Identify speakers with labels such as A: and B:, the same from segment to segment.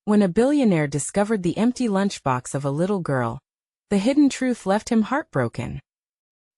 A: When a billionaire discovered the empty lunchbox of a little girl, the hidden truth left him heartbroken.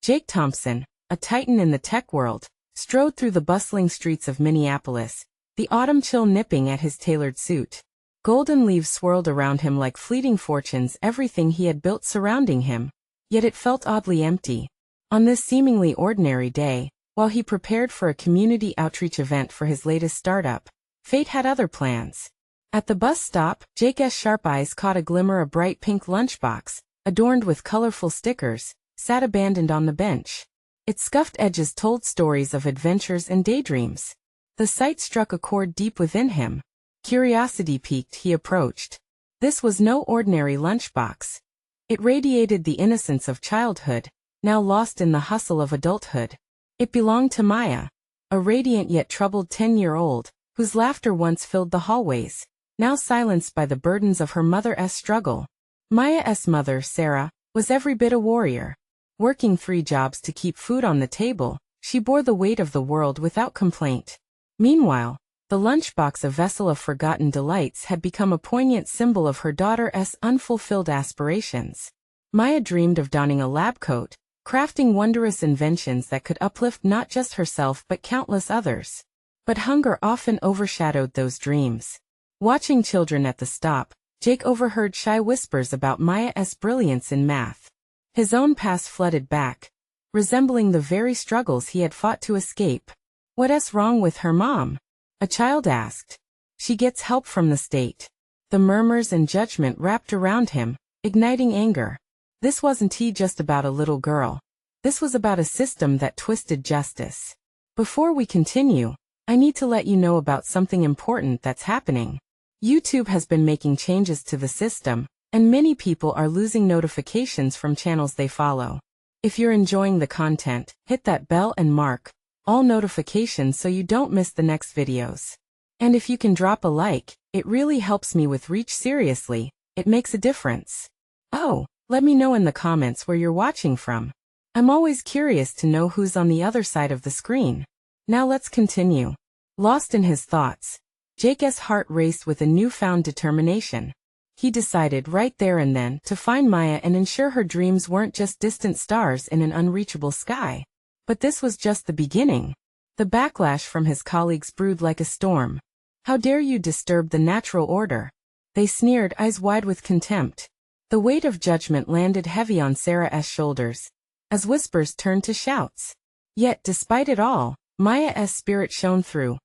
A: Jake Thompson, a titan in the tech world, strode through the bustling streets of Minneapolis, the autumn chill nipping at his tailored suit. Golden leaves swirled around him like fleeting fortunes, everything he had built surrounding him. Yet it felt oddly empty. On this seemingly ordinary day, while he prepared for a community outreach event for his latest startup, fate had other plans. At the bus stop, Jake's sharp eyes caught a glimmer. A bright pink lunchbox, adorned with colorful stickers, sat abandoned on the bench. Its scuffed edges told stories of adventures and daydreams. The sight struck a chord deep within him. Curiosity piqued, he approached. This was no ordinary lunchbox. It radiated the innocence of childhood, now lost in the hustle of adulthood. It belonged to Maya, a radiant yet troubled 10-year-old, whose laughter once filled the hallways, now silenced by the burdens of her mother's struggle. Maya's mother, Sarah, was every bit a warrior. Working 3 jobs to keep food on the table, she bore the weight of the world without complaint. Meanwhile, the lunchbox, a vessel of forgotten delights, had become a poignant symbol of her daughter's unfulfilled aspirations. Maya dreamed of donning a lab coat, crafting wondrous inventions that could uplift not just herself but countless others. But hunger often overshadowed those dreams. Watching children at the stop, Jake overheard shy whispers about Maya's brilliance in math. His own past flooded back, resembling the very struggles he had fought to escape. "What's wrong with her, Mom?" a child asked. "She gets help from the state." The murmurs and judgment wrapped around him, igniting anger. This wasn't just about a little girl. This was about a system that twisted justice. Before we continue, I need to let you know about something important that's happening. YouTube has been making changes to the system, and many people are losing notifications from channels they follow. If you're enjoying the content, hit that bell and mark all notifications so you don't miss the next videos. And if you can drop a like, it really helps me with reach. Seriously, it makes a difference. Oh, let me know in the comments where you're watching from. I'm always curious to know who's on the other side of the screen. Now let's continue. Lost in his thoughts, Jake's heart raced with a newfound determination. He decided right there and then to find Maya and ensure her dreams weren't just distant stars in an unreachable sky. But this was just the beginning. The backlash from his colleagues brewed like a storm. "How dare you disturb the natural order?" they sneered, eyes wide with contempt. The weight of judgment landed heavy on Sarah's shoulders, as whispers turned to shouts. Yet despite it all, Maya's spirit shone through,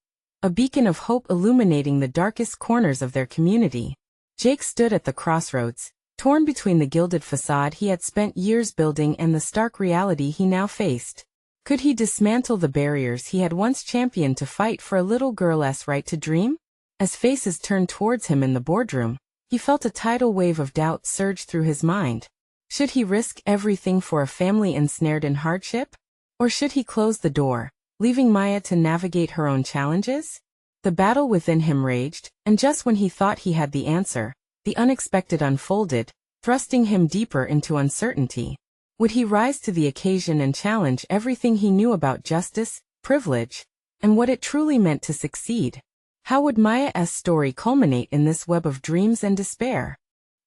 A: a beacon of hope illuminating the darkest corners of their community. Jake stood at the crossroads, torn between the gilded facade he had spent years building and the stark reality he now faced. Could he dismantle the barriers he had once championed to fight for a little girl's right to dream? As faces turned towards him in the boardroom, he felt a tidal wave of doubt surge through his mind. Should he risk everything for a family ensnared in hardship? Or should he close the door, leaving Maya to navigate her own challenges? The battle within him raged, and just when he thought he had the answer, the unexpected unfolded, thrusting him deeper into uncertainty. Would he rise to the occasion and challenge everything he knew about justice, privilege, and what it truly meant to succeed? How would Maya's story culminate in this web of dreams and despair?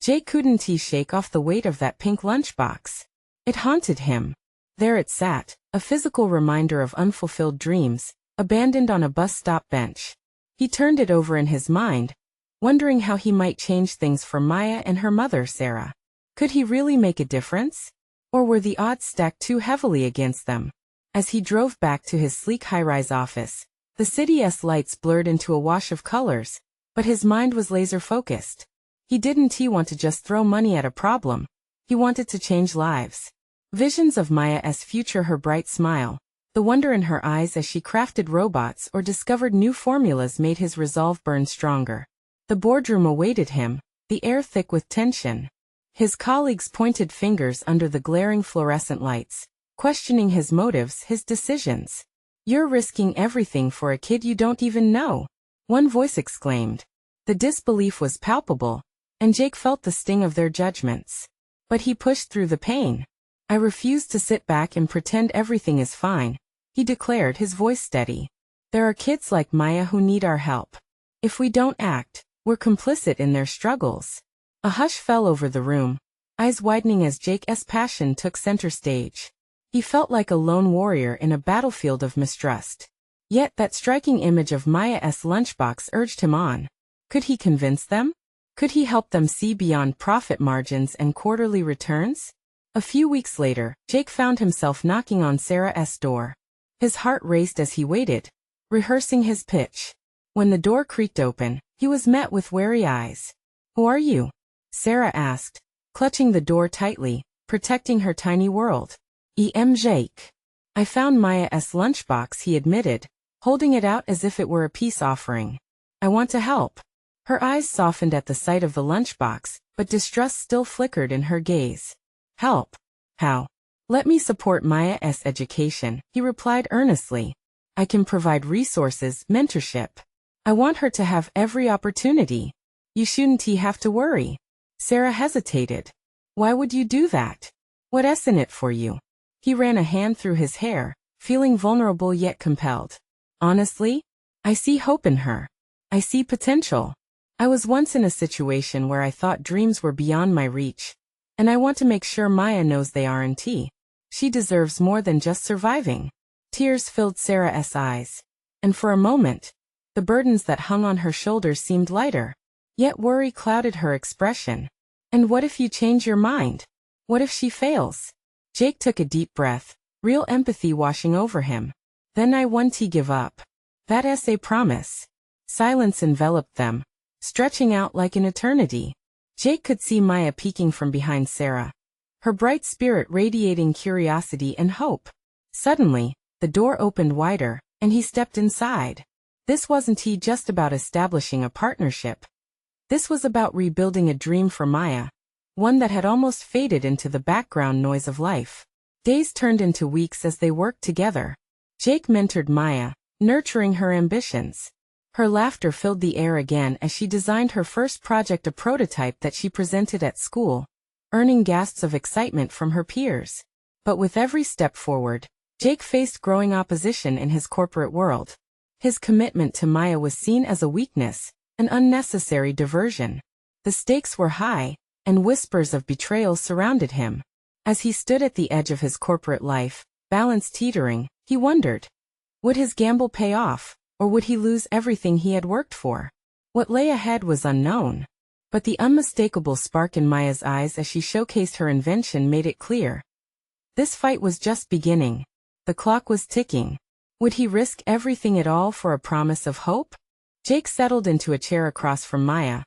A: Jake couldn't shake off the weight of that pink lunchbox. It haunted him. There it sat, a physical reminder of unfulfilled dreams, abandoned on a bus stop bench. He turned it over in his mind, wondering how he might change things for Maya and her mother, Sarah. Could he really make a difference? Or were the odds stacked too heavily against them? As he drove back to his sleek high-rise office, the city's lights blurred into a wash of colors, but his mind was laser-focused. He didn't want to just throw money at a problem. He wanted to change lives. Visions of Maya's future, her bright smile, the wonder in her eyes as she crafted robots or discovered new formulas made his resolve burn stronger. The boardroom awaited him, the air thick with tension. His colleagues pointed fingers under the glaring fluorescent lights, questioning his motives, his decisions. "You're risking everything for a kid you don't even know," one voice exclaimed. The disbelief was palpable, and Jake felt the sting of their judgments. But he pushed through the pain. "I refuse to sit back and pretend everything is fine," he declared, his voice steady. "There are kids like Maya who need our help. If we don't act, were complicit in their struggles. A hush fell over the room, eyes widening as Jake's passion took center stage. He felt like a lone warrior in a battlefield of mistrust. Yet that striking image of Maya's lunchbox urged him on. Could he convince them? Could he help them see beyond profit margins and quarterly returns? A few weeks later, Jake found himself knocking on Sarah's door. His heart raced as he waited, rehearsing his pitch. When the door creaked open, he was met with wary eyes. "Who are you?" Sarah asked, clutching the door tightly, protecting her tiny world. Jake. "I found Maya's lunchbox," he admitted, holding it out as if it were a peace offering. "I want to help." Her eyes softened at the sight of the lunchbox, but distrust still flickered in her gaze. "Help? How?" "Let me support Maya's education," he replied earnestly. "I can provide resources, mentorship. I want her to have every opportunity. You shouldn't have to worry." Sarah hesitated. "Why would you do that? What's in it for you?" He ran a hand through his hair, feeling vulnerable yet compelled. "Honestly, I see hope in her. I see potential. I was once in a situation where I thought dreams were beyond my reach. And I want to make sure Maya knows they aren't. She deserves more than just surviving." Tears filled Sarah's eyes. And for a moment, the burdens that hung on her shoulders seemed lighter. Yet worry clouded her expression. "And what if you change your mind? What if she fails?" Jake took a deep breath, real empathy washing over him. "Then I won't give up. That's a promise." Silence enveloped them, stretching out like an eternity. Jake could see Maya peeking from behind Sarah, her bright spirit radiating curiosity and hope. Suddenly, the door opened wider, and he stepped inside. This wasn't just about establishing a partnership. This was about rebuilding a dream for Maya, one that had almost faded into the background noise of life. Days turned into weeks as they worked together. Jake mentored Maya, nurturing her ambitions. Her laughter filled the air again as she designed her first project, a prototype that she presented at school, earning gasps of excitement from her peers. But with every step forward, Jake faced growing opposition in his corporate world. His commitment to Maya was seen as a weakness, an unnecessary diversion. The stakes were high, and whispers of betrayal surrounded him. As he stood at the edge of his corporate life, balance teetering, he wondered, would his gamble pay off, or would he lose everything he had worked for? What lay ahead was unknown. But the unmistakable spark in Maya's eyes as she showcased her invention made it clear. This fight was just beginning. The clock was ticking. Would he risk everything at all for a promise of hope? Jake settled into a chair across from Maya,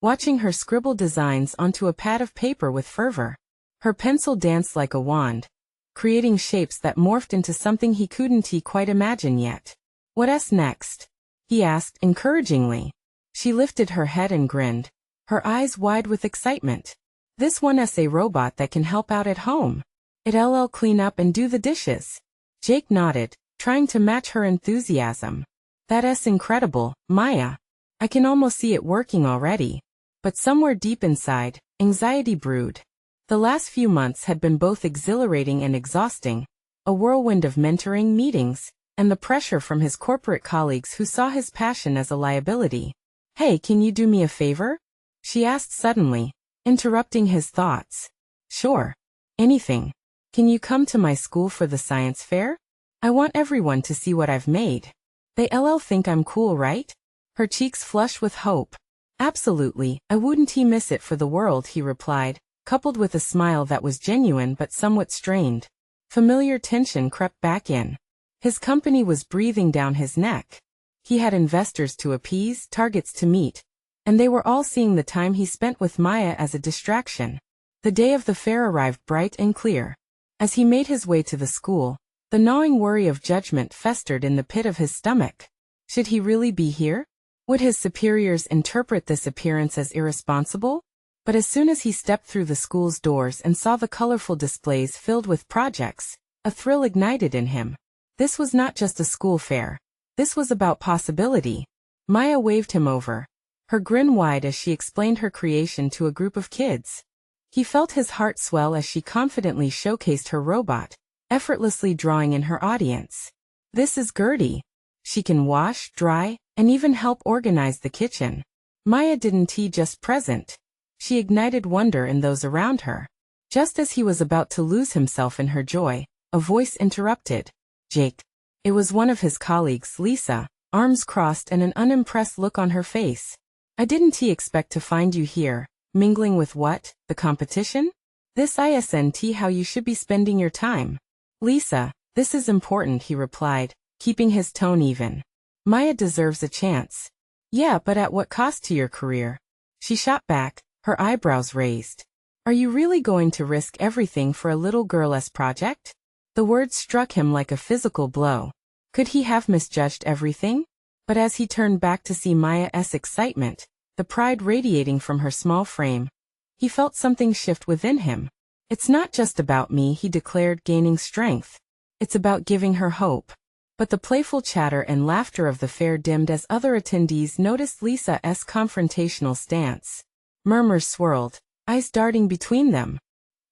A: watching her scribble designs onto a pad of paper with fervor. Her pencil danced like a wand, creating shapes that morphed into something he couldn't quite imagine yet. "What's next?" he asked encouragingly. She lifted her head and grinned, her eyes wide with excitement. "This one's a robot that can help out at home. It'll clean up and do the dishes." Jake nodded, trying to match her enthusiasm. "That's incredible, Maya. I can almost see it working already." But somewhere deep inside, anxiety brewed. The last few months had been both exhilarating and exhausting, a whirlwind of mentoring, meetings, and the pressure from his corporate colleagues who saw his passion as a liability. "Hey, can you do me a favor?" she asked suddenly, interrupting his thoughts. "Sure. Anything. Can you come to my school for the science fair? I want everyone to see what I've made. They'll think I'm cool, right?" Her cheeks flushed with hope. "Absolutely, I wouldn't miss it for the world," he replied, coupled with a smile that was genuine but somewhat strained. Familiar tension crept back in. His company was breathing down his neck. He had investors to appease, targets to meet, and they were all seeing the time he spent with Maya as a distraction. The day of the fair arrived bright and clear. As he made his way to the school, the gnawing worry of judgment festered in the pit of his stomach. Should he really be here? Would his superiors interpret this appearance as irresponsible? But as soon as he stepped through the school's doors and saw the colorful displays filled with projects, a thrill ignited in him. This was not just a school fair. This was about possibility. Maya waved him over, her grin wide as she explained her creation to a group of kids. He felt his heart swell as she confidently showcased her robot, effortlessly drawing in her audience. "This is Gertie. She can wash, dry, and even help organize the kitchen." Maya didn't he just present? She ignited wonder in those around her. Just as he was about to lose himself in her joy, a voice interrupted. Jake. It was one of his colleagues, Lisa, arms crossed and an unimpressed look on her face. I didn't expect to find you here, mingling with what, the competition? This isn't how you should be spending your time. Lisa, this is important, he replied, keeping his tone even. Maya deserves a chance. Yeah, but at what cost to your career? She shot back, her eyebrows raised. Are you really going to risk everything for a little girl's project? The words struck him like a physical blow. Could he have misjudged everything? But as he turned back to see Maya's excitement, the pride radiating from her small frame, he felt something shift within him. It's not just about me, he declared, gaining strength. It's about giving her hope. But the playful chatter and laughter of the fair dimmed as other attendees noticed Lisa's confrontational stance. Murmurs swirled, eyes darting between them.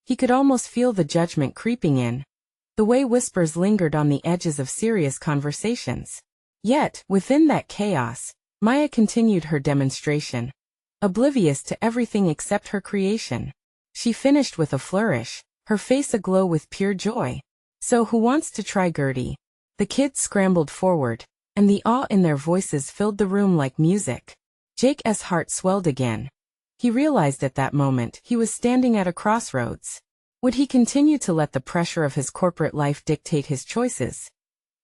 A: He could almost feel the judgment creeping in, the way whispers lingered on the edges of serious conversations. Yet, within that chaos, Maya continued her demonstration, oblivious to everything except her creation. She finished with a flourish, her face aglow with pure joy. So who wants to try Gertie? The kids scrambled forward, and the awe in their voices filled the room like music. Jake's heart swelled again. He realized at that moment he was standing at a crossroads. Would he continue to let the pressure of his corporate life dictate his choices?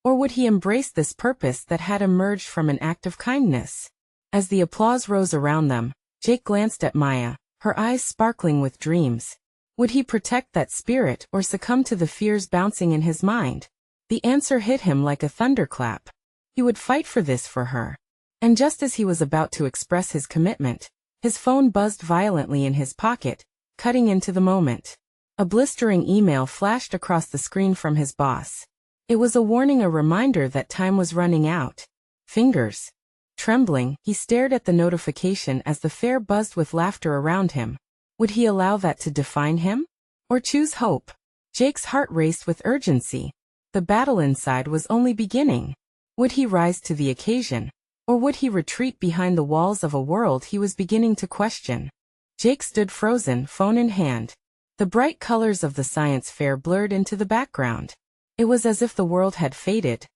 A: Or would he embrace this purpose that had emerged from an act of kindness? As the applause rose around them, Jake glanced at Maya, her eyes sparkling with dreams. Would he protect that spirit or succumb to the fears bouncing in his mind? The answer hit him like a thunderclap. He would fight for this for her. And just as he was about to express his commitment, his phone buzzed violently in his pocket, cutting into the moment. A blistering email flashed across the screen from his boss. It was a warning, a reminder that time was running out. Fingers trembling, he stared at the notification as the fair buzzed with laughter around him. Would he allow that to define him? Or choose hope? Jake's heart raced with urgency. The battle inside was only beginning. Would he rise to the occasion? Or would he retreat behind the walls of a world he was beginning to question? Jake stood frozen, phone in hand. The bright colors of the science fair blurred into the background. It was as if the world had faded,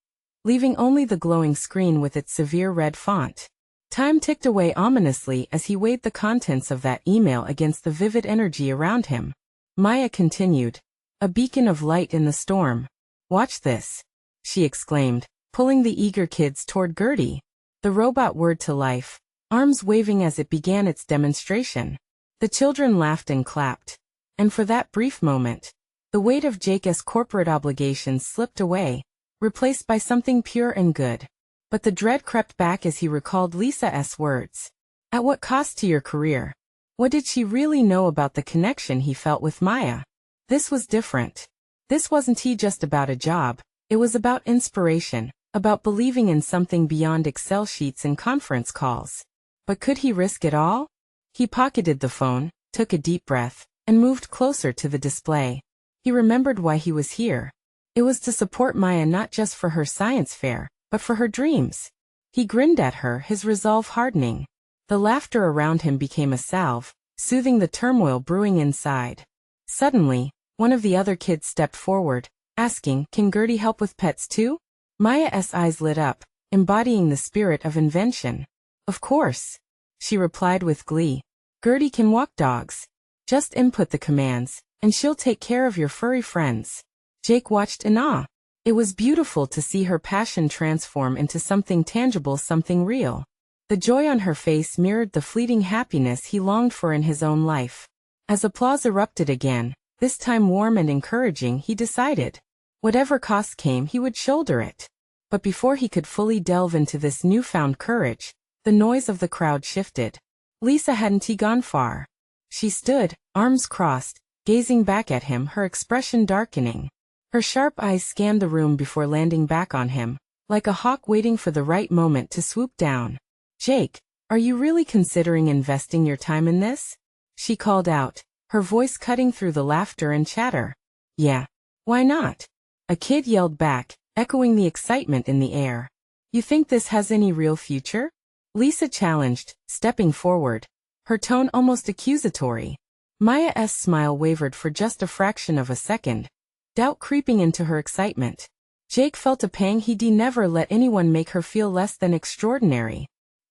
A: leaving only the glowing screen with its severe red font. Time ticked away ominously as he weighed the contents of that email against the vivid energy around him. Maya continued, a beacon of light in the storm. Watch this, she exclaimed, pulling the eager kids toward Gertie. The robot whirred to life, arms waving as it began its demonstration. The children laughed and clapped. And for that brief moment, the weight of Jake's corporate obligations slipped away, replaced by something pure and good. But the dread crept back as he recalled Lisa's words. At what cost to your career? What did she really know about the connection he felt with Maya? This was different. This wasn't just about a job, it was about inspiration, about believing in something beyond Excel sheets and conference calls. But could he risk it all? He pocketed the phone, took a deep breath, and moved closer to the display. He remembered why he was here. It was to support Maya, not just for her science fair, but for her dreams. He grinned at her, his resolve hardening. The laughter around him became a salve, soothing the turmoil brewing inside. Suddenly, one of the other kids stepped forward, asking, "Can Gertie help with pets too?" Maya's eyes lit up, embodying the spirit of invention. "Of course," she replied with glee. "Gertie can walk dogs. Just input the commands, and she'll take care of your furry friends." Jake watched in awe. It was beautiful to see her passion transform into something tangible, something real. The joy on her face mirrored the fleeting happiness he longed for in his own life. As applause erupted again, this time warm and encouraging, he decided, whatever cost came, he would shoulder it. But before he could fully delve into this newfound courage, the noise of the crowd shifted. Lisa hadn't gone far. She stood, arms crossed, gazing back at him, her expression darkening. Her sharp eyes scanned the room before landing back on him, like a hawk waiting for the right moment to swoop down. "Jake, are you really considering investing your time in this?" she called out, her voice cutting through the laughter and chatter. "Yeah. Why not?" a kid yelled back, echoing the excitement in the air. "You think this has any real future?" Lisa challenged, stepping forward, her tone almost accusatory. Maya's smile wavered for just a fraction of a second, doubt creeping into her excitement. Jake felt a pang. He'd never let anyone make her feel less than extraordinary.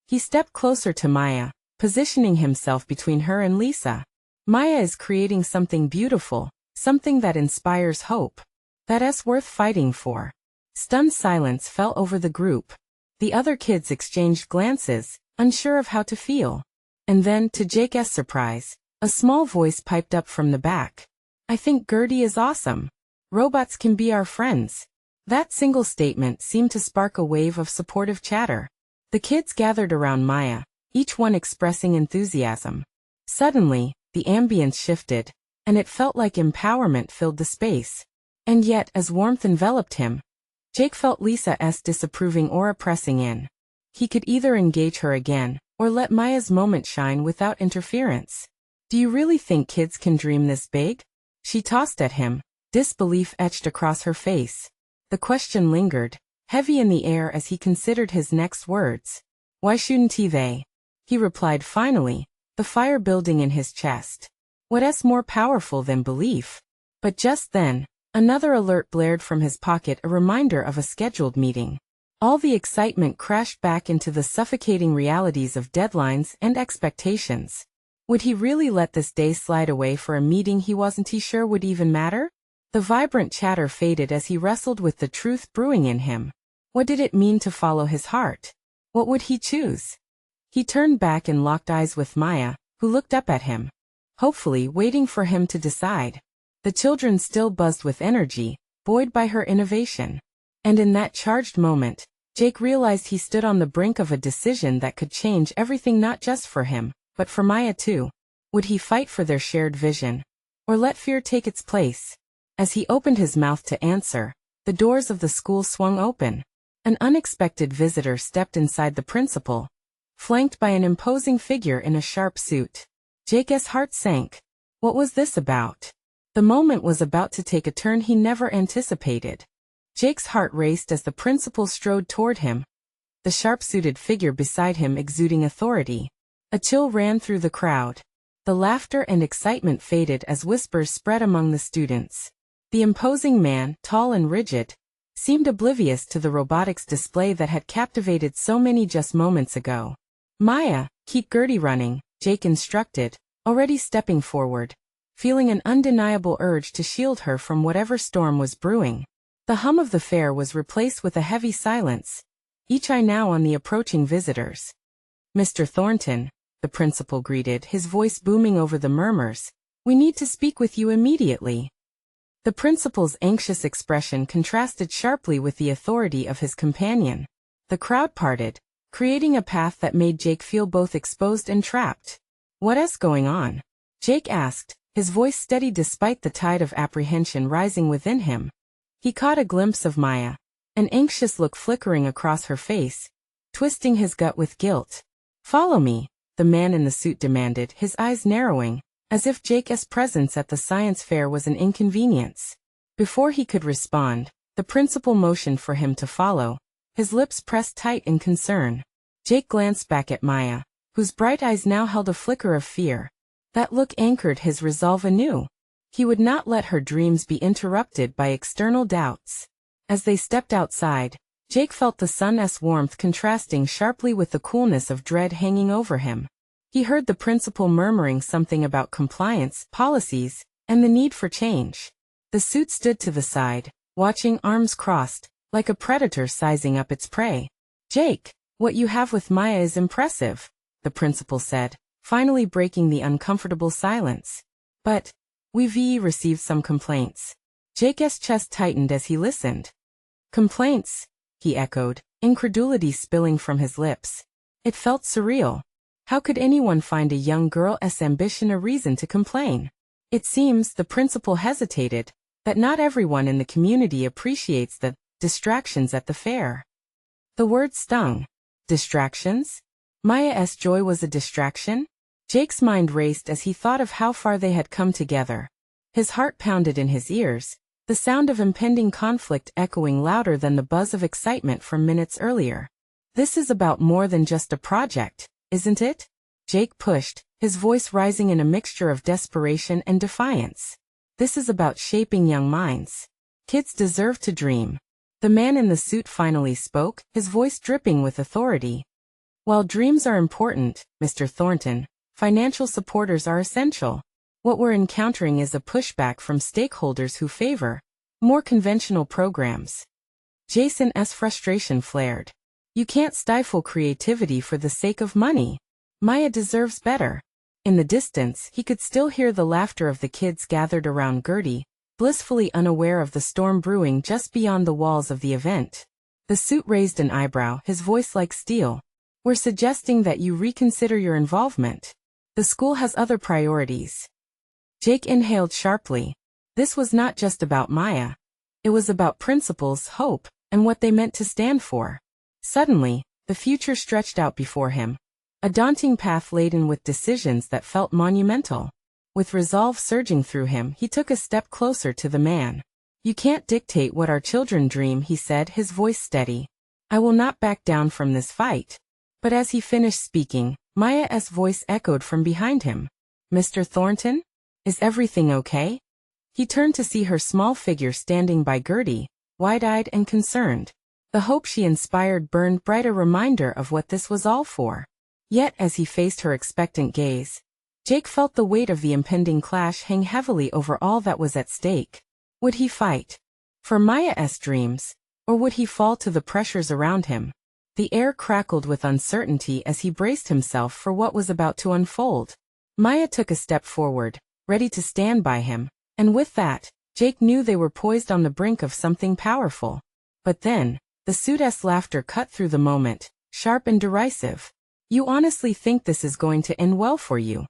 A: He stepped closer to Maya, positioning himself between her and Lisa. Maya is creating something beautiful, something that inspires hope. That's worth fighting for. Stunned silence fell over the group. The other kids exchanged glances, unsure of how to feel. And then, to Jake's surprise, a small voice piped up from the back. I think Gertie is awesome. Robots can be our friends. That single statement seemed to spark a wave of supportive chatter. The kids gathered around Maya, each one expressing enthusiasm. Suddenly, the ambience shifted, and it felt like empowerment filled the space. And yet, as warmth enveloped him, Jake felt Lisa's disapproving aura pressing in. He could either engage her again, or let Maya's moment shine without interference. Do you really think kids can dream this big? She tossed at him, disbelief etched across her face. The question lingered, heavy in the air as he considered his next words. Why shouldn't they? He replied finally, the fire building in his chest. What's more powerful than belief? But just then, another alert blared from his pocket, a reminder of a scheduled meeting. All the excitement crashed back into the suffocating realities of deadlines and expectations. Would he really let this day slide away for a meeting he wasn't sure would even matter? The vibrant chatter faded as he wrestled with the truth brewing in him. What did it mean to follow his heart? What would he choose? He turned back and locked eyes with Maya, who looked up at him, hopefully waiting for him to decide. The children still buzzed with energy, buoyed by her innovation. And in that charged moment, Jake realized he stood on the brink of a decision that could change everything, not just for him, but for Maya too. Would he fight for their shared vision? Or let fear take its place? As he opened his mouth to answer, the doors of the school swung open. An unexpected visitor stepped inside, the principal, flanked by an imposing figure in a sharp suit. Jake's heart sank. What was this about? The moment was about to take a turn he never anticipated. Jake's heart raced as the principal strode toward him, the sharp-suited figure beside him exuding authority. A chill ran through the crowd. The laughter and excitement faded as whispers spread among the students. The imposing man, tall and rigid, seemed oblivious to the robotics display that had captivated so many just moments ago. Maya, keep Gertie running, Jake instructed, already stepping forward, feeling an undeniable urge to shield her from whatever storm was brewing. The hum of the fair was replaced with a heavy silence, each eye now on the approaching visitors. Mr. Thornton, the principal greeted, his voice booming over the murmurs. We need to speak with you immediately. The principal's anxious expression contrasted sharply with the authority of his companion. The crowd parted, creating a path that made Jake feel both exposed and trapped. What's going on? Jake asked, his voice steady despite the tide of apprehension rising within him. He caught a glimpse of Maya, an anxious look flickering across her face, twisting his gut with guilt. Follow me, the man in the suit demanded, his eyes narrowing, as if Jake's presence at the science fair was an inconvenience. Before he could respond, the principal motioned for him to follow, his lips pressed tight in concern. Jake glanced back at Maya, whose bright eyes now held a flicker of fear. That look anchored his resolve anew. He would not let her dreams be interrupted by external doubts. As they stepped outside, Jake felt the sun's warmth contrasting sharply with the coolness of dread hanging over him. He heard the principal murmuring something about compliance, policies, and the need for change. The suit stood to the side, watching, arms crossed, like a predator sizing up its prey. Jake, what you have with Maya is impressive, the principal said, finally breaking the uncomfortable silence. But we've received some complaints. Jake's chest tightened as he listened. Complaints? He echoed, incredulity spilling from his lips. It felt surreal. How could anyone find a young girl's ambition a reason to complain? It seems, the principal hesitated, that not everyone in the community appreciates the distractions at the fair. The word stung. Distractions? Maya's joy was a distraction? Jake's mind raced as he thought of how far they had come together. His heart pounded in his ears, the sound of impending conflict echoing louder than the buzz of excitement from minutes earlier. This is about more than just a project, isn't it? Jake pushed, his voice rising in a mixture of desperation and defiance. This is about shaping young minds. Kids deserve to dream. The man in the suit finally spoke, his voice dripping with authority. While dreams are important, Mr. Thornton, financial supporters are essential. What we're encountering is a pushback from stakeholders who favor more conventional programs. Jason's frustration flared. You can't stifle creativity for the sake of money. Maya deserves better. In the distance, he could still hear the laughter of the kids gathered around Gertie, blissfully unaware of the storm brewing just beyond the walls of the event. The suit raised an eyebrow, his voice like steel. We're suggesting that you reconsider your involvement. The school has other priorities. Jake inhaled sharply. This was not just about Maya. It was about principles, hope, and what they meant to stand for. Suddenly, the future stretched out before him. A daunting path laden with decisions that felt monumental. With resolve surging through him, he took a step closer to the man. You can't dictate what our children dream, he said, his voice steady. I will not back down from this fight. But as he finished speaking, Maya's voice echoed from behind him. Mr. Thornton? Is everything okay? He turned to see her small figure standing by Gertie, wide-eyed and concerned. The hope she inspired burned bright, a reminder of what this was all for. Yet as he faced her expectant gaze, Jake felt the weight of the impending clash hang heavily over all that was at stake. Would he fight for Maya's dreams, or would he fall to the pressures around him? The air crackled with uncertainty as he braced himself for what was about to unfold. Maya took a step forward, ready to stand by him, and with that, Jake knew they were poised on the brink of something powerful. But then, the suit's laughter cut through the moment, sharp and derisive. You honestly think this is going to end well for you?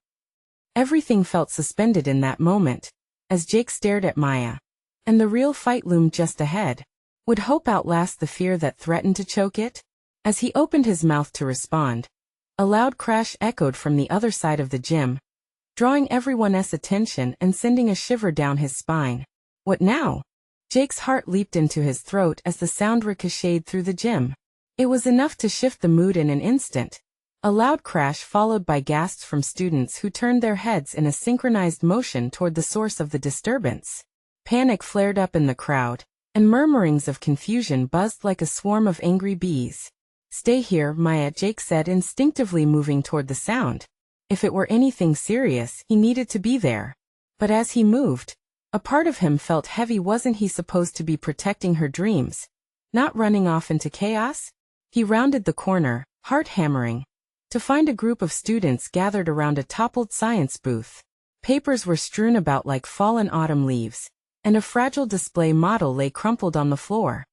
A: Everything felt suspended in that moment, as Jake stared at Maya. And the real fight loomed just ahead. Would hope outlast the fear that threatened to choke it? As he opened his mouth to respond, a loud crash echoed from the other side of the gym, drawing everyone's attention and sending a shiver down his spine. What now? Jake's heart leaped into his throat as the sound ricocheted through the gym. It was enough to shift the mood in an instant. A loud crash followed by gasps from students who turned their heads in a synchronized motion toward the source of the disturbance. Panic flared up in the crowd, and murmurings of confusion buzzed like a swarm of angry bees. Stay here, Maya, Jake said, instinctively moving toward the sound. If it were anything serious, he needed to be there. But as he moved, a part of him felt heavy. Wasn't he supposed to be protecting her dreams, not running off into chaos? He rounded the corner, heart hammering, to find a group of students gathered around a toppled science booth. Papers were strewn about like fallen autumn leaves, and a fragile display model lay crumpled on the floor.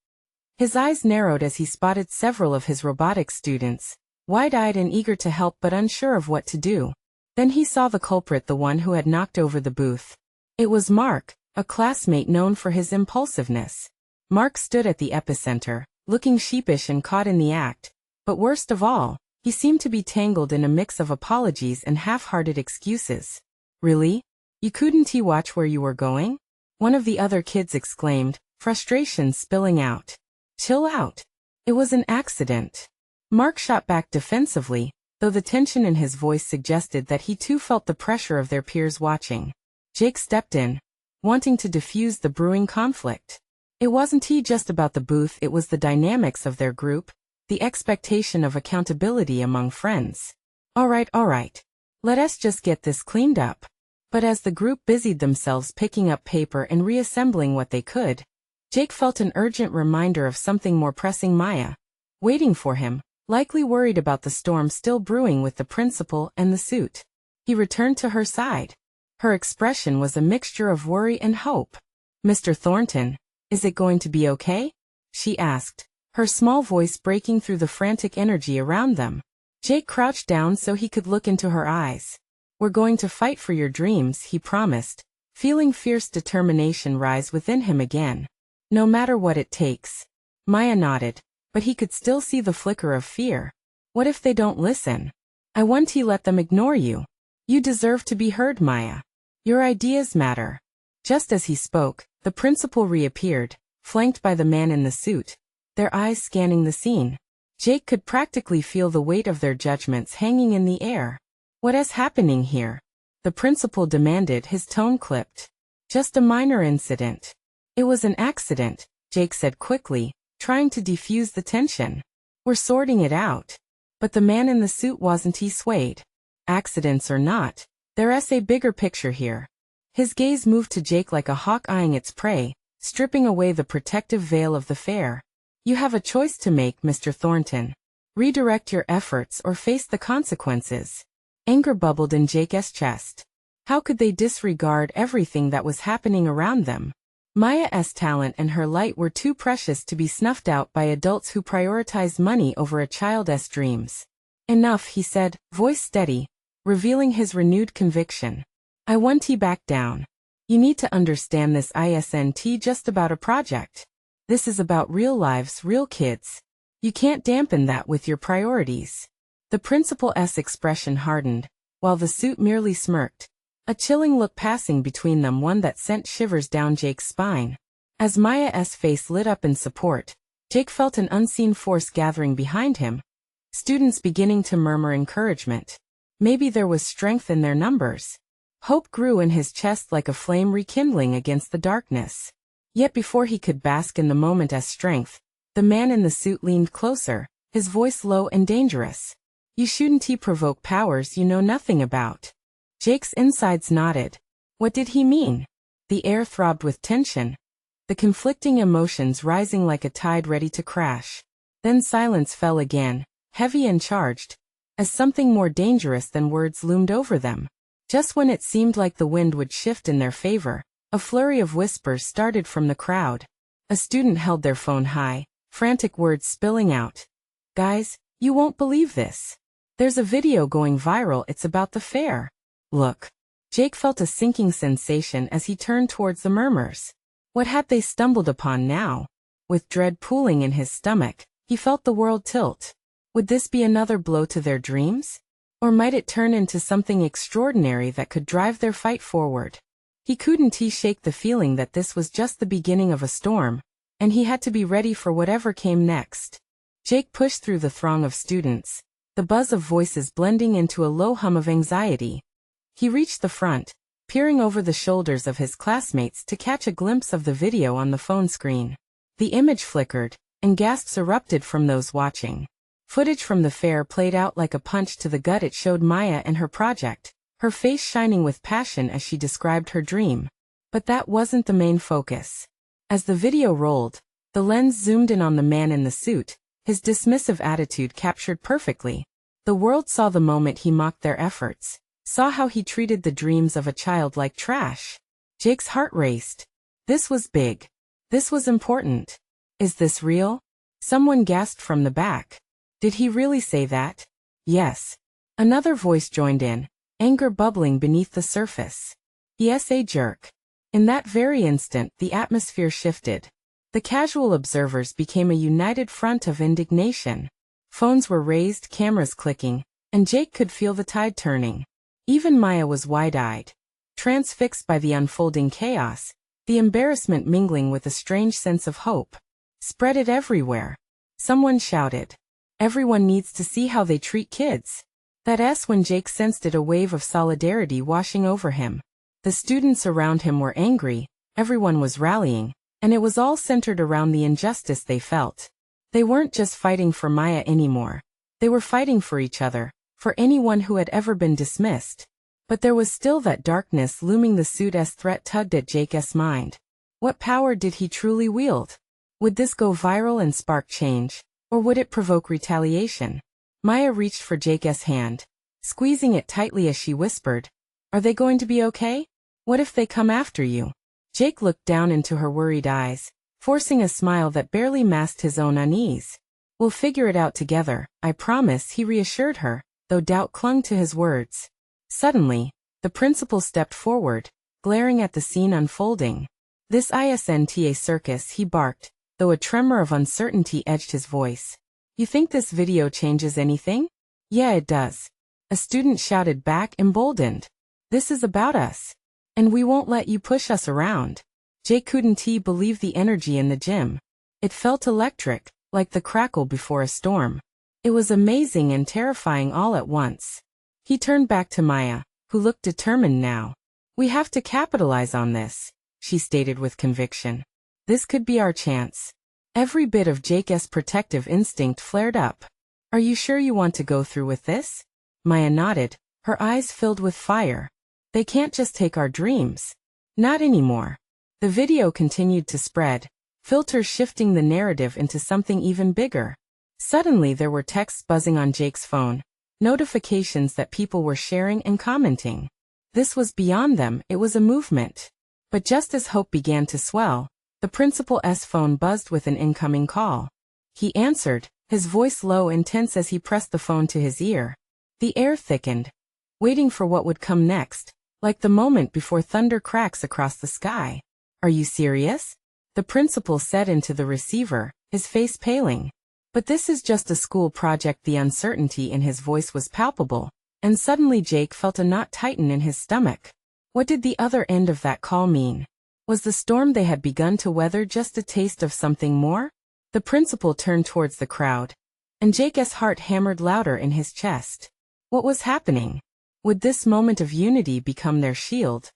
A: His eyes narrowed as he spotted several of his robotics students, wide-eyed and eager to help but unsure of what to do. Then he saw the culprit, the one who had knocked over the booth. It was Mark, a classmate known for his impulsiveness. Mark stood at the epicenter, looking sheepish and caught in the act, but worst of all, he seemed to be tangled in a mix of apologies and half-hearted excuses. Really? You couldn't watch where you were going? One of the other kids exclaimed, frustration spilling out. Chill out. It was an accident. Mark shot back defensively, though the tension in his voice suggested that he too felt the pressure of their peers watching. Jake stepped in, wanting to diffuse the brewing conflict. It wasn't just about the booth, it was the dynamics of their group, the expectation of accountability among friends. All right. Let us just get this cleaned up. But as the group busied themselves picking up paper and reassembling what they could, Jake felt an urgent reminder of something more pressing. Maya, waiting for him, likely worried about the storm still brewing with the principal and the suit. He returned to her side. Her expression was a mixture of worry and hope. Mr. Thornton, is it going to be okay? She asked, her small voice breaking through the frantic energy around them. Jake crouched down so he could look into her eyes. We're going to fight for your dreams, he promised, feeling fierce determination rise within him again. No matter what it takes. Maya nodded, but he could still see the flicker of fear. What if they don't listen? I won't let them ignore you. You deserve to be heard, Maya. Your ideas matter. Just as he spoke, the principal reappeared, flanked by the man in the suit, their eyes scanning the scene. Jake could practically feel the weight of their judgments hanging in the air. What is happening here? The principal demanded, his tone clipped. Just a minor incident. It was an accident, Jake said quickly, trying to defuse the tension. We're sorting it out. But the man in the suit wasn't swayed. Accidents or not, there's a bigger picture here. His gaze moved to Jake like a hawk eyeing its prey, stripping away the protective veil of the fair. You have a choice to make, Mr. Thornton. Redirect your efforts or face the consequences. Anger bubbled in Jake's chest. How could they disregard everything that was happening around them? Maya's talent and her light were too precious to be snuffed out by adults who prioritized money over a child's dreams. Enough, he said, voice steady, revealing his renewed conviction. I want you back down. You need to understand this isn't just about a project. This is about real lives, real kids. You can't dampen that with your priorities. The principal's expression hardened, while the suit merely smirked. A chilling look passing between them, one that sent shivers down Jake's spine. As Maya's face lit up in support, Jake felt an unseen force gathering behind him. Students beginning to murmur encouragement. Maybe there was strength in their numbers. Hope grew in his chest like a flame rekindling against the darkness. Yet before he could bask in the moment as strength, the man in the suit leaned closer, his voice low and dangerous. You shouldn't provoke powers you know nothing about. Jake's insides nodded. What did he mean? The air throbbed with tension, the conflicting emotions rising like a tide ready to crash. Then silence fell again, heavy and charged, as something more dangerous than words loomed over them. Just when it seemed like the wind would shift in their favor, a flurry of whispers started from the crowd. A student held their phone high, frantic words spilling out. Guys, you won't believe this. There's a video going viral, it's about the fair. Look. Jake felt a sinking sensation as he turned towards the murmurs. What had they stumbled upon now? With dread pooling in his stomach, he felt the world tilt. Would this be another blow to their dreams? Or might it turn into something extraordinary that could drive their fight forward? He couldn't shake the feeling that this was just the beginning of a storm, and he had to be ready for whatever came next. Jake pushed through the throng of students, the buzz of voices blending into a low hum of anxiety. He reached the front, peering over the shoulders of his classmates to catch a glimpse of the video on the phone screen. The image flickered, and gasps erupted from those watching. Footage from the fair played out like a punch to the gut. It showed Maya and her project, her face shining with passion as she described her dream. But that wasn't the main focus. As the video rolled, the lens zoomed in on the man in the suit, his dismissive attitude captured perfectly. The world saw the moment he mocked their efforts, saw how he treated the dreams of a child like trash. Jake's heart raced. This was big. This was important. Is this real? Someone gasped from the back. Did he really say that? Yes. Another voice joined in, anger bubbling beneath the surface. Yes, a jerk. In that very instant, the atmosphere shifted. The casual observers became a united front of indignation. Phones were raised, cameras clicking, and Jake could feel the tide turning. Even Maya was wide-eyed, transfixed by the unfolding chaos, the embarrassment mingling with a strange sense of hope. Spread it everywhere. Someone shouted. Everyone needs to see how they treat kids. That's when Jake sensed it, a wave of solidarity washing over him. The students around him were angry, everyone was rallying, and it was all centered around the injustice they felt. They weren't just fighting for Maya anymore. They were fighting for each other, for anyone who had ever been dismissed. But there was still that darkness looming. The suit's threat tugged at Jake's mind. What power did he truly wield? Would this go viral and spark change, or would it provoke retaliation? Maya reached for Jake's hand, squeezing it tightly as she whispered, Are they going to be okay? What if they come after you? Jake looked down into her worried eyes, forcing a smile that barely masked his own unease. We'll figure it out together, I promise, he reassured her, though doubt clung to his words. Suddenly, the principal stepped forward, glaring at the scene unfolding. This isn't a circus, he barked, though a tremor of uncertainty edged his voice. You think this video changes anything? Yeah, it does. A student shouted back, emboldened. This is about us. And we won't let you push us around. Jake couldn't believe the energy in the gym. It felt electric, like the crackle before a storm. It was amazing and terrifying all at once. He turned back to Maya, who looked determined now. "We have to capitalize on this," she stated with conviction. "This could be our chance." Every bit of Jake's protective instinct flared up. "Are you sure you want to go through with this?" Maya nodded, her eyes filled with fire. "They can't just take our dreams. Not anymore." The video continued to spread, filters shifting the narrative into something even bigger. Suddenly there were texts buzzing on Jake's phone, notifications that people were sharing and commenting. This was beyond them, it was a movement. But just as hope began to swell, the principal's phone buzzed with an incoming call. He answered, his voice low and tense as he pressed the phone to his ear. The air thickened, waiting for what would come next, like the moment before thunder cracks across the sky. "Are you serious?" the principal said into the receiver, his face paling. "But this is just a school project." The uncertainty in his voice was palpable, and suddenly Jake felt a knot tighten in his stomach. What did the other end of that call mean? Was the storm they had begun to weather just a taste of something more? The principal turned towards the crowd, and Jake's heart hammered louder in his chest. What was happening? Would this moment of unity become their shield?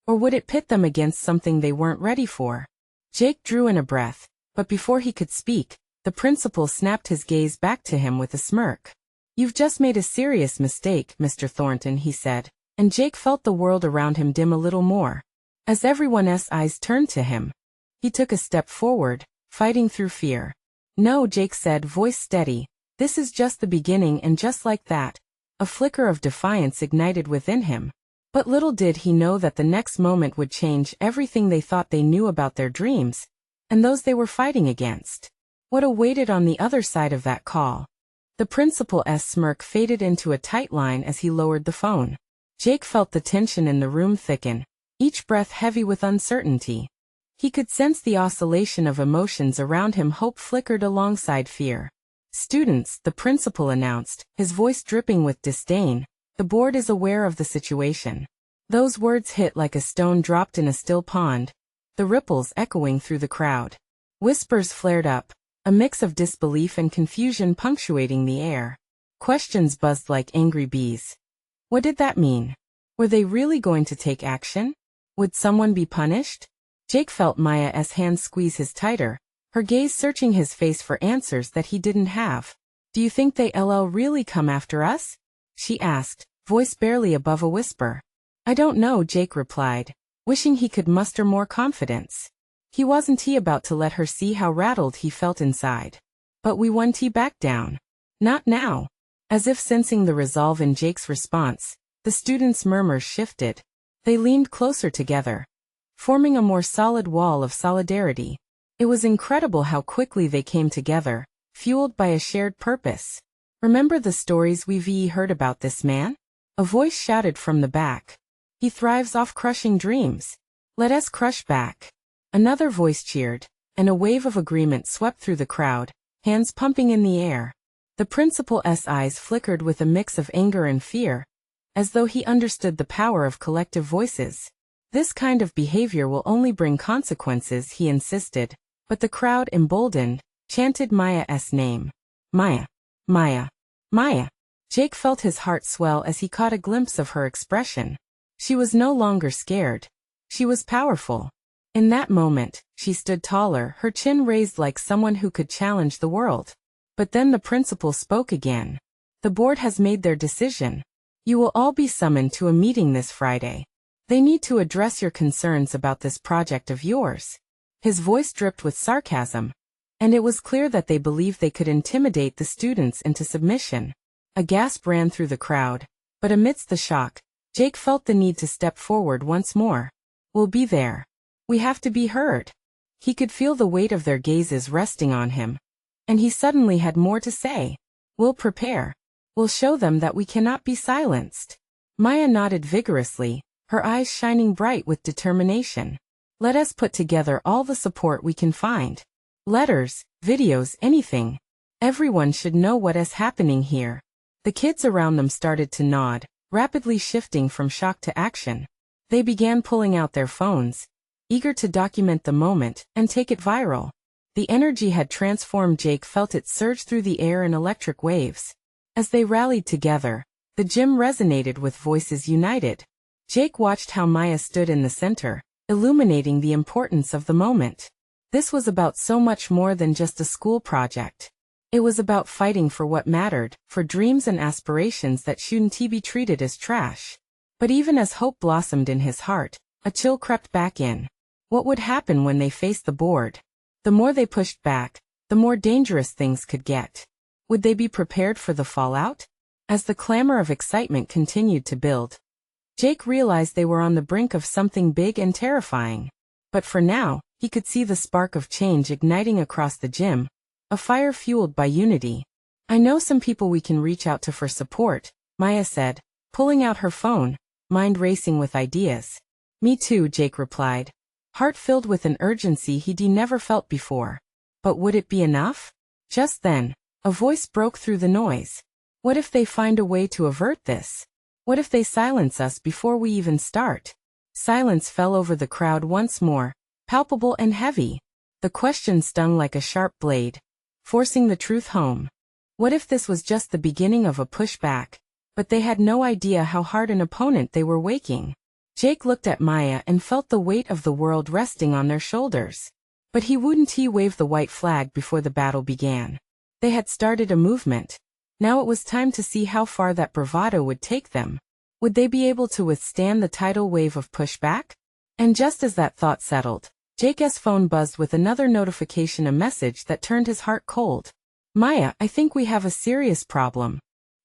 A: Or would it pit them against something they weren't ready for? Jake drew in a breath, but before he could speak, the principal snapped his gaze back to him with a smirk. "You've just made a serious mistake, Mr. Thornton," he said, and Jake felt the world around him dim a little more. As everyone's eyes turned to him, he took a step forward, fighting through fear. "No," Jake said, voice steady, "this is just the beginning." And just like that, a flicker of defiance ignited within him. But little did he know that the next moment would change everything they thought they knew about their dreams, and those they were fighting against. What awaited on the other side of that call? The principal's smirk faded into a tight line as he lowered the phone. Jake felt the tension in the room thicken, each breath heavy with uncertainty. He could sense the oscillation of emotions around him. Hope flickered alongside fear. "Students," the principal announced, his voice dripping with disdain, "the board is aware of the situation." Those words hit like a stone dropped in a still pond, the ripples echoing through the crowd. Whispers flared up, a mix of disbelief and confusion punctuating the air. Questions buzzed like angry bees. What did that mean? Were they really going to take action? Would someone be punished? Jake felt Maya's hand squeeze his tighter, her gaze searching his face for answers that he didn't have. "Do you think they'll really come after us?" she asked, voice barely above a whisper. "I don't know," Jake replied, wishing he could muster more confidence. He wasn't about to let her see how rattled he felt inside. "But we won't back down. Not now." As if sensing the resolve in Jake's response, the students' murmurs shifted. They leaned closer together, forming a more solid wall of solidarity. It was incredible how quickly they came together, fueled by a shared purpose. "Remember the stories we've heard about this man?" a voice shouted from the back. "He thrives off crushing dreams. Let us crush back." Another voice cheered, and a wave of agreement swept through the crowd, hands pumping in the air. The principal's eyes flickered with a mix of anger and fear, as though he understood the power of collective voices. "This kind of behavior will only bring consequences," he insisted, but the crowd, emboldened, chanted Maya's name. "Maya! Maya! Maya!" Jake felt his heart swell as he caught a glimpse of her expression. She was no longer scared. She was powerful. In that moment, she stood taller, her chin raised like someone who could challenge the world. But then the principal spoke again. "The board has made their decision. You will all be summoned to a meeting this Friday. They need to address your concerns about this project of yours." His voice dripped with sarcasm, and it was clear that they believed they could intimidate the students into submission. A gasp ran through the crowd, but amidst the shock, Jake felt the need to step forward once more. "We'll be there. We have to be heard." He could feel the weight of their gazes resting on him, and he suddenly had more to say. "We'll prepare. We'll show them that we cannot be silenced." Maya nodded vigorously, her eyes shining bright with determination. "Let us put together all the support we can find. Letters, videos, anything. Everyone should know what is happening here." The kids around them started to nod, rapidly shifting from shock to action. They began pulling out their phones, eager to document the moment and take it viral. The energy had transformed. Jake felt it surge through the air in electric waves. As they rallied together, the gym resonated with voices united. Jake watched how Maya stood in the center, illuminating the importance of the moment. This was about so much more than just a school project. It was about fighting for what mattered, for dreams and aspirations that shouldn't be treated as trash. But even as hope blossomed in his heart, a chill crept back in. What would happen when they faced the board? The more they pushed back, the more dangerous things could get. Would they be prepared for the fallout? As the clamor of excitement continued to build, Jake realized they were on the brink of something big and terrifying. But for now, he could see the spark of change igniting across the gym, a fire fueled by unity. I know some people we can reach out to for support, Maya said, pulling out her phone, mind racing with ideas. Me too, Jake replied, heart filled with an urgency he'd never felt before. But would it be enough? Just then, a voice broke through the noise. What if they find a way to avert this? What if they silence us before we even start? Silence fell over the crowd once more, palpable and heavy. The question stung like a sharp blade, forcing the truth home. What if this was just the beginning of a pushback? But they had no idea how hard an opponent they were waking. Jake looked at Maya and felt the weight of the world resting on their shoulders. But he wouldn't wave the white flag before the battle began. They had started a movement. Now it was time to see how far that bravado would take them. Would they be able to withstand the tidal wave of pushback? And just as that thought settled, Jake's phone buzzed with another notification, a message that turned his heart cold. Maya, I think we have a serious problem.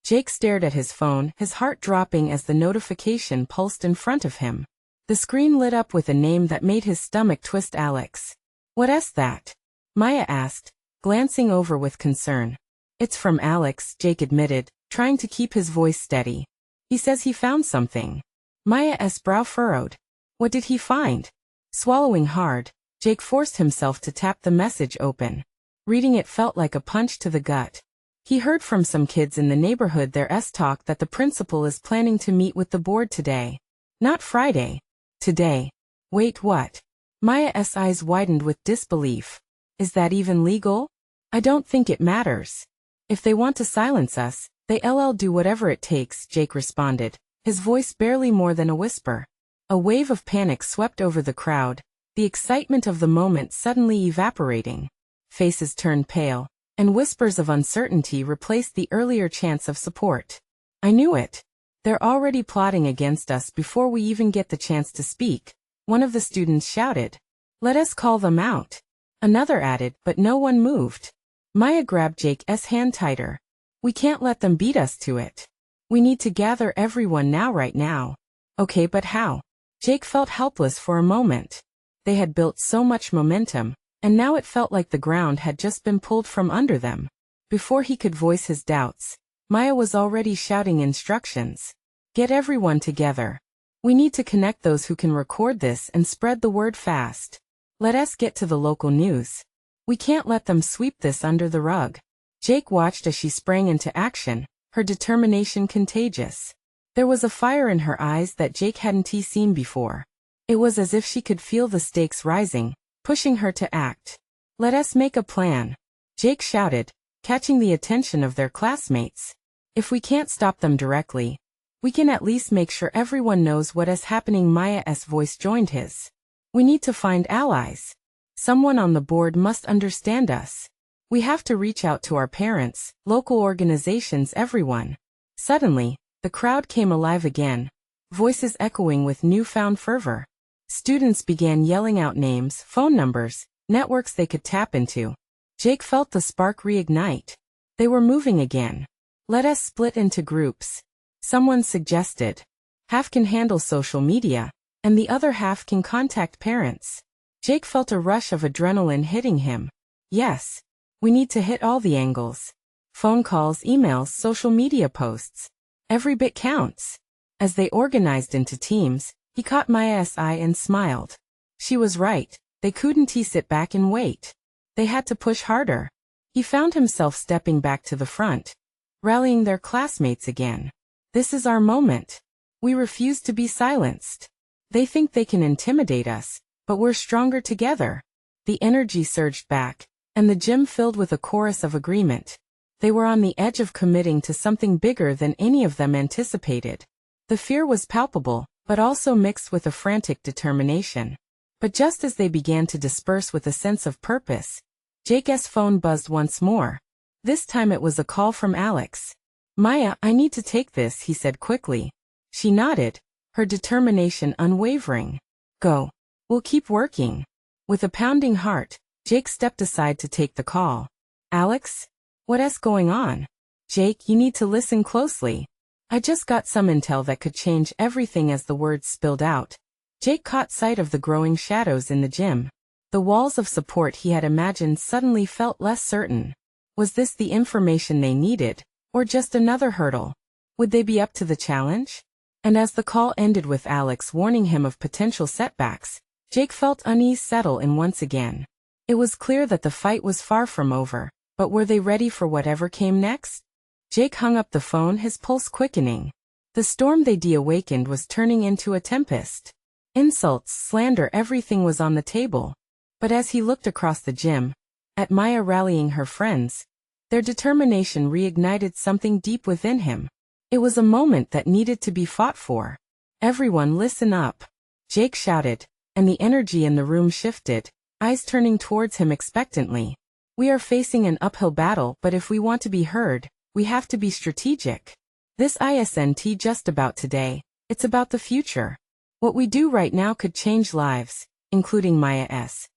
A: Jake stared at his phone, his heart dropping as the notification pulsed in front of him. The screen lit up with a name that made his stomach twist. Alex. What's that? Maya asked, glancing over with concern. It's from Alex, Jake admitted, trying to keep his voice steady. He says he found something. Maya's brow furrowed. What did he find? Swallowing hard, Jake forced himself to tap the message open. Reading it felt like a punch to the gut. He heard from some kids in the neighborhood there's talk that the principal is planning to meet with the board today. Not Friday. Today. Wait, what? Maya's eyes widened with disbelief. Is that even legal? I don't think it matters. If they want to silence us, they'll do whatever it takes, Jake responded, his voice barely more than a whisper. A wave of panic swept over the crowd, the excitement of the moment suddenly evaporating. Faces turned pale, and whispers of uncertainty replaced the earlier chants of support. I knew it. They're already plotting against us before we even get the chance to speak, one of the students shouted. Let us call them out. Another added, but no one moved. Maya grabbed Jake's hand tighter. We can't let them beat us to it. We need to gather everyone now, right now. Okay, but how? Jake felt helpless for a moment. They had built so much momentum, and now it felt like the ground had just been pulled from under them. Before he could voice his doubts, Maya was already shouting instructions. Get everyone together. We need to connect those who can record this and spread the word fast. Let us get to the local news. We can't let them sweep this under the rug. Jake watched as she sprang into action, her determination contagious. There was a fire in her eyes that Jake hadn't seen before. It was as if she could feel the stakes rising, pushing her to act. Let us make a plan, Jake shouted, catching the attention of their classmates. If we can't stop them directly, we can at least make sure everyone knows what is happening. Maya's voice joined his. We need to find allies. Someone on the board must understand us. We have to reach out to our parents, local organizations, everyone. Suddenly, the crowd came alive again, voices echoing with newfound fervor. Students began yelling out names, phone numbers, networks they could tap into. Jake felt the spark reignite. They were moving again. Let us split into groups. Someone suggested. Half can handle social media, and the other half can contact parents. Jake felt a rush of adrenaline hitting him. Yes. We need to hit all the angles. Phone calls, emails, social media posts. Every bit counts. As they organized into teams, he caught Maya's eye and smiled. She was right. They couldn't sit back and wait. They had to push harder. He found himself stepping back to the front, rallying their classmates again. This is our moment. We refuse to be silenced. They think they can intimidate us, but we're stronger together. The energy surged back, and the gym filled with a chorus of agreement. They were on the edge of committing to something bigger than any of them anticipated. The fear was palpable, but also mixed with a frantic determination. But just as they began to disperse with a sense of purpose, Jake's phone buzzed once more. This time it was a call from Alex. "Maya, I need to take this," he said quickly. She nodded, her determination unwavering. "Go. We'll keep working." With a pounding heart, Jake stepped aside to take the call. "Alex? What's going on?" "Jake, you need to listen closely. I just got some intel that could change everything." As the words spilled out, Jake caught sight of the growing shadows in the gym. The walls of support he had imagined suddenly felt less certain. Was this the information they needed, or just another hurdle? Would they be up to the challenge? And as the call ended with Alex warning him of potential setbacks, Jake felt unease settle in once again. It was clear that the fight was far from over, but were they ready for whatever came next? Jake hung up the phone, his pulse quickening. The storm they'd awakened was turning into a tempest. Insults, slander, everything was on the table. But as he looked across the gym, at Maya rallying her friends, their determination reignited something deep within him. It was a moment that needed to be fought for. "Everyone listen up," Jake shouted, and the energy in the room shifted, eyes turning towards him expectantly. "We are facing an uphill battle, but if we want to be heard, we have to be strategic. This isn't just about today, it's about the future. What we do right now could change lives, including Maya's."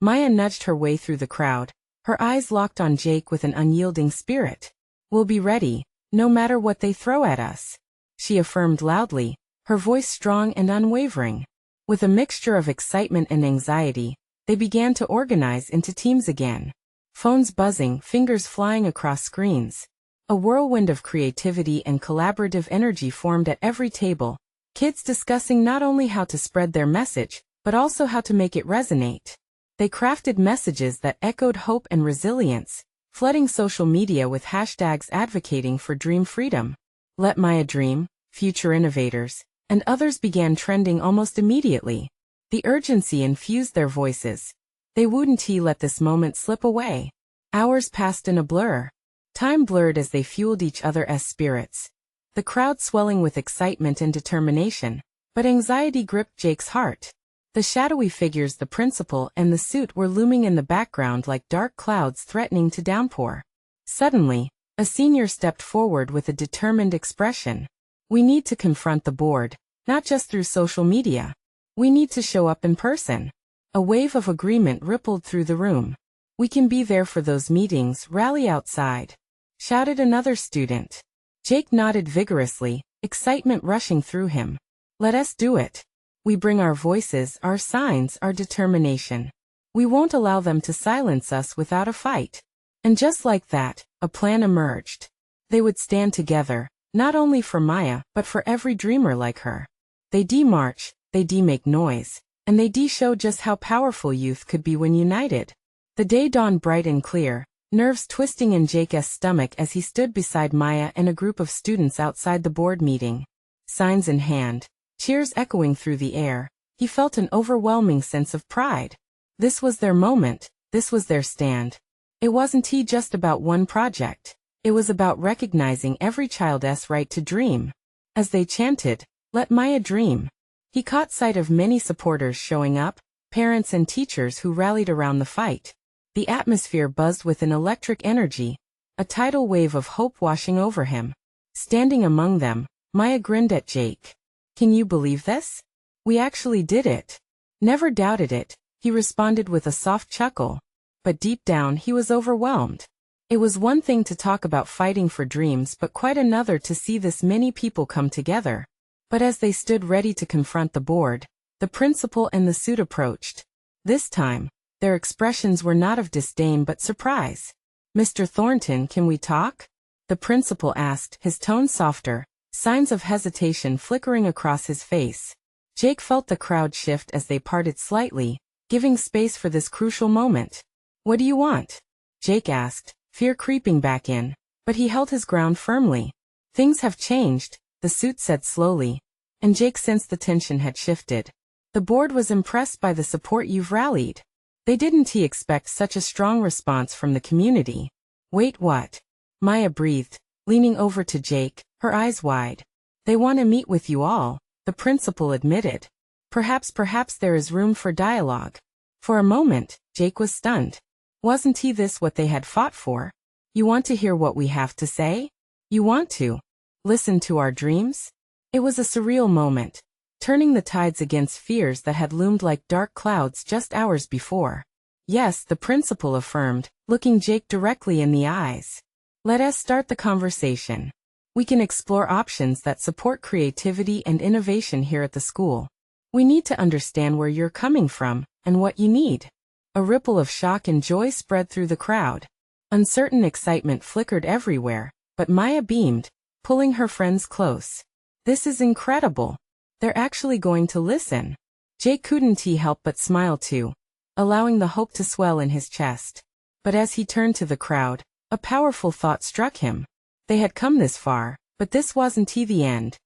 A: Maya nudged her way through the crowd, her eyes locked on Jake with an unyielding spirit. "We'll be ready, no matter what they throw at us," she affirmed loudly, her voice strong and unwavering. With a mixture of excitement and anxiety, they began to organize into teams again. Phones buzzing, fingers flying across screens. A whirlwind of creativity and collaborative energy formed at every table, kids discussing not only how to spread their message, but also how to make it resonate. They crafted messages that echoed hope and resilience, flooding social media with hashtags advocating for dream freedom. "Let Maya dream," "Future innovators," and others began trending almost immediately. The urgency infused their voices. They wouldn't let this moment slip away. Hours passed in a blur. Time blurred as they fueled each other's spirits. The crowd swelling with excitement and determination, but anxiety gripped Jake's heart. The shadowy figures, the principal and the suit, were looming in the background like dark clouds threatening to downpour. Suddenly, a senior stepped forward with a determined expression. "We need to confront the board, not just through social media. We need to show up in person." A wave of agreement rippled through the room. "We can be there for those meetings, rally outside," shouted another student. Jake nodded vigorously, excitement rushing through him. "Let us do it. We bring our voices, our signs, our determination. We won't allow them to silence us without a fight." And just like that, a plan emerged. They would stand together, not only for Maya, but for every dreamer like her. They march, they make noise, and they show just how powerful youth could be when united. The day dawned bright and clear, nerves twisting in Jake's stomach as he stood beside Maya and a group of students outside the board meeting. Signs in hand, cheers echoing through the air, he felt an overwhelming sense of pride. This was their moment, this was their stand. It wasn't just about one project. It was about recognizing every child's right to dream. As they chanted, "Let Maya dream," he caught sight of many supporters showing up, parents and teachers who rallied around the fight. The atmosphere buzzed with an electric energy, a tidal wave of hope washing over him. Standing among them, Maya grinned at Jake. "Can you believe this? We actually did it." "Never doubted it," he responded with a soft chuckle. But deep down he was overwhelmed. It was one thing to talk about fighting for dreams, but quite another to see this many people come together. But as they stood ready to confront the board, the principal and the suit approached. This time, their expressions were not of disdain but surprise. "Mr. Thornton, can we talk?" the principal asked, his tone softer, signs of hesitation flickering across his face. Jake felt the crowd shift as they parted slightly, giving space for this crucial moment. "What do you want?" Jake asked, fear creeping back in, but he held his ground firmly. "Things have changed," the suit said slowly, and Jake sensed the tension had shifted. "The board was impressed by the support you've rallied. They didn't expect such a strong response from the community. Wait, what? Maya breathed, leaning over to Jake, her eyes wide. They want to meet with you all, the principal admitted. Perhaps there is room for dialogue. For a moment, Jake was stunned. Wasn't this what they had fought for? You want to hear what we have to say? You want to listen to our dreams? It was a surreal moment, turning the tides against fears that had loomed like dark clouds just hours before. Yes, the principal affirmed, looking Jake directly in the eyes. Let us start the conversation. We can explore options that support creativity and innovation here at the school. We need to understand where you're coming from and what you need. A ripple of shock and joy spread through the crowd. Uncertain excitement flickered everywhere, but Maya beamed, pulling her friends close. This is incredible. They're actually going to listen. Jake couldn't help but smile too, allowing the hope to swell in his chest. But as he turned to the crowd, a powerful thought struck him. They had come this far, but this wasn't the end.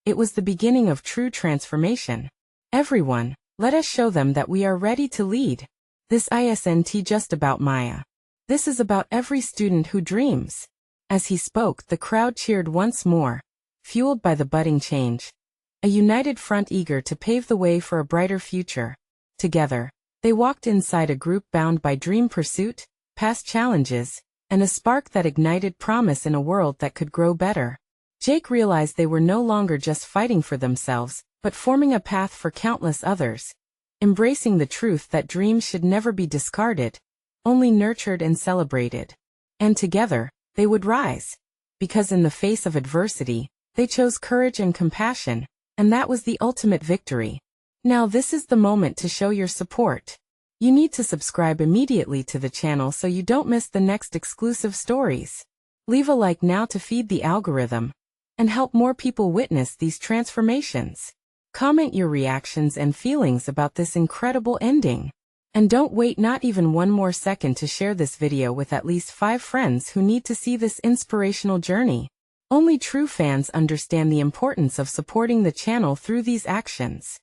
A: It was the beginning of true transformation. Everyone, let us show them that we are ready to lead. This isn't just about Maya. This is about every student who dreams. As he spoke, the crowd cheered once more, fueled by the budding change. A united front eager to pave the way for a brighter future. Together, they walked inside a group bound by dream pursuit, past challenges, and a spark that ignited promise in a world that could grow better. Jake realized they were no longer just fighting for themselves, but forming a path for countless others. Embracing the truth that dreams should never be discarded, only nurtured and celebrated. And together, they would rise. Because in the face of adversity, they chose courage and compassion, and that was the ultimate victory. Now this is the moment to show your support. You need to subscribe immediately to the channel so you don't miss the next exclusive stories. Leave a like now to feed the algorithm and help more people witness these transformations. Comment your reactions and feelings about this incredible ending. And don't wait not even one more second to share this video with at least 5 friends who need to see this inspirational journey. Only true fans understand the importance of supporting the channel through these actions.